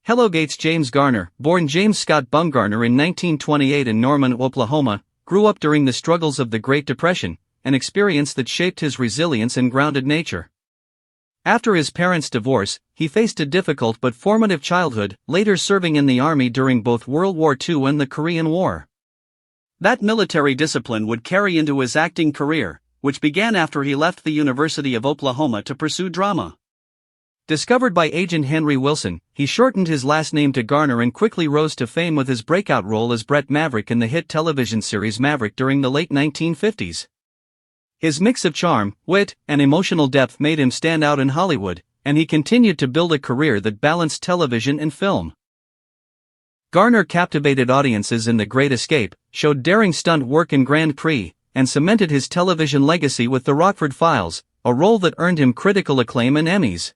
Hello Gates. James Garner, born James Scott Bumgarner in 1928 in Norman, Oklahoma, grew up during the struggles of the Great Depression, an experience that shaped his resilience and grounded nature. After his parents' divorce, he faced a difficult but formative childhood, later serving in the Army during both World War II and the Korean War. That military discipline would carry into his acting career, which began after he left the University of Oklahoma to pursue drama. Discovered by agent Henry Wilson, he shortened his last name to Garner and quickly rose to fame with his breakout role as Brett Maverick in the hit television series Maverick during the late 1950s. His mix of charm, wit, and emotional depth made him stand out in Hollywood, and he continued to build a career that balanced television and film. Garner captivated audiences in The Great Escape, showed daring stunt work in Grand Prix, and cemented his television legacy with The Rockford Files, a role that earned him critical acclaim and Emmys.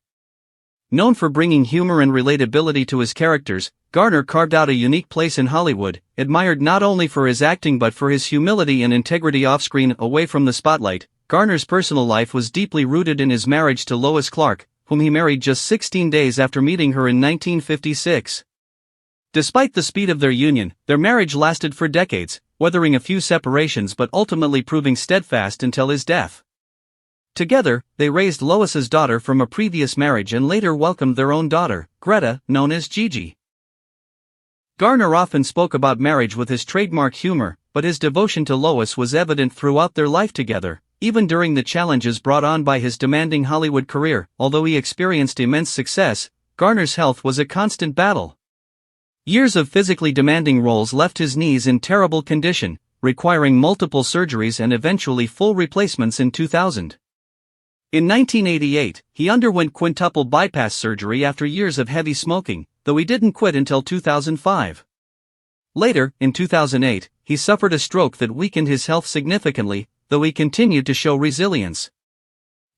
Known for bringing humor and relatability to his characters, Garner carved out a unique place in Hollywood, admired not only for his acting but for his humility and integrity off-screen. Away from the spotlight, Garner's personal life was deeply rooted in his marriage to Lois Clark, whom he married just 16 days after meeting her in 1956. Despite the speed of their union, their marriage lasted for decades, weathering a few separations but ultimately proving steadfast until his death. Together, they raised Lois's daughter from a previous marriage and later welcomed their own daughter, Greta, known as Gigi. Garner often spoke about marriage with his trademark humor, but his devotion to Lois was evident throughout their life together, even during the challenges brought on by his demanding Hollywood career. Although he experienced immense success, Garner's health was a constant battle. Years of physically demanding roles left his knees in terrible condition, requiring multiple surgeries and eventually full replacements in 2000. In 1988, he underwent quintuple bypass surgery after years of heavy smoking, though he didn't quit until 2005. Later, in 2008, he suffered a stroke that weakened his health significantly, though he continued to show resilience.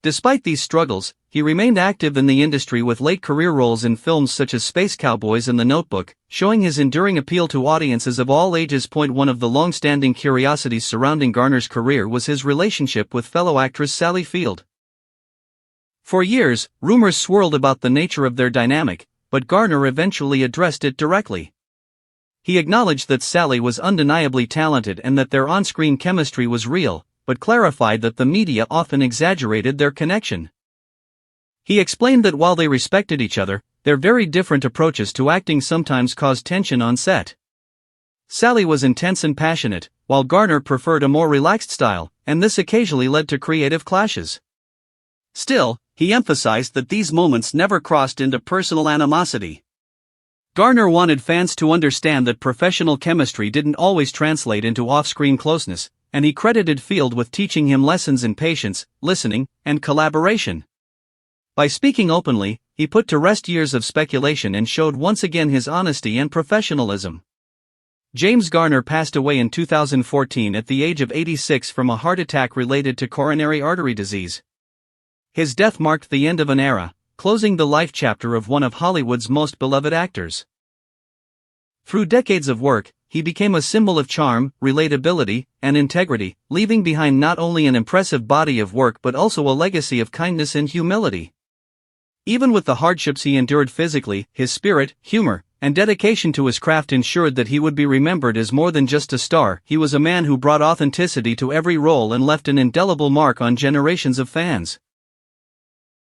Despite these struggles, he remained active in the industry with late career roles in films such as Space Cowboys and The Notebook, showing his enduring appeal to audiences of all ages. One of the long-standing curiosities surrounding Garner's career was his relationship with fellow actress Sally Field. For years, rumors swirled about the nature of their dynamic, but Garner eventually addressed it directly. He acknowledged that Sally was undeniably talented and that their on-screen chemistry was real, but clarified that the media often exaggerated their connection. He explained that while they respected each other, their very different approaches to acting sometimes caused tension on set. Sally was intense and passionate, while Garner preferred a more relaxed style, and this occasionally led to creative clashes. Still, he emphasized that these moments never crossed into personal animosity. Garner wanted fans to understand that professional chemistry didn't always translate into off-screen closeness, and he credited Field with teaching him lessons in patience, listening, and collaboration. By speaking openly, he put to rest years of speculation and showed once again his honesty and professionalism. James Garner passed away in 2014 at the age of 86 from a heart attack related to coronary artery disease. His death marked the end of an era, closing the life chapter of one of Hollywood's most beloved actors. Through decades of work, he became a symbol of charm, relatability, and integrity, leaving behind not only an impressive body of work but also a legacy of kindness and humility. Even with the hardships he endured physically, his spirit, humor, and dedication to his craft ensured that he would be remembered as more than just a star. He was a man who brought authenticity to every role and left an indelible mark on generations of fans.